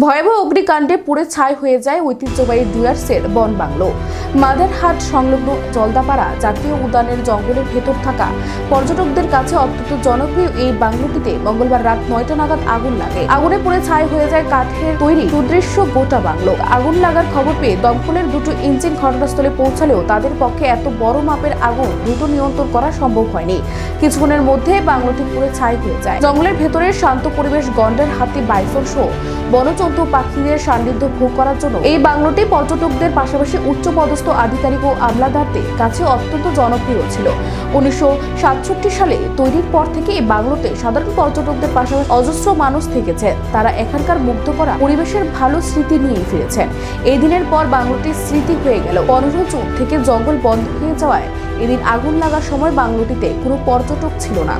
ভয়াবহ অগ্নিকাণ্ডে পুড়ে ছাই হয়ে যায় ঐতিহ্যবাহী ডুয়ার্সের বন বাংলো। মাদারহাট সংলগ্ন জলদাপাড়া জাতীয় উদ্যানের জঙ্গলের ভেতর থাকা পর্যটকদের কাছে অত্যন্ত জনপ্রিয় এই বাংলোটিতে মঙ্গলবার রাত 9টা নাগাদ আগুন লাগে। আগুনে পুড়ে ছাই হয়ে যায় কাঠের তৈরি সুদৃশ্য গোটা বাংলো। আগুন লাগার খবর পেয়ে দমকলের দুটো ইঞ্জিন ঘটনাস্থলে পৌঁছালেও তাদের পক্ষে এত বড় মাপের আগুন দ্রুত নিয়ন্ত্রণ করা সম্ভব হয়নি। কিছুক্ষণের মধ্যে বাংলোটি পুড়ে ছাই হয়ে যায়। জঙ্গলের ভেতরের শান্ত পরিবেশ, গন্ডার, হাতি, বাইসন সহ বনজন্তু পাখিদের সান্নিধ্য ভোগ করার জন্য এই বাংলোটি পর্যটকদের পাশাপাশি উচ্চপদস্থ আধিকারিক ও আমলাদারদের কাছে অত্যন্ত জনপ্রিয় ছিল। 1967 সালে তৈরির পর থেকে এই বাংলোতে সাধারণ পর্যটকদের পাশাপাশি অজস্র মানুষ থেকেছে। তারা এখানকার মুগ্ধ করা পরিবেশের ভালো স্মৃতি নিয়ে ফিরেছেন। এই দিনের পর বাংলোটির স্মৃতি হয়ে গেল। 15 জুন থেকে জঙ্গল বন্ধ হয়ে যাওয়ায় এদিন আগুন লাগার সময় বাংলোটিতে কোনো পর্যটক ছিল না।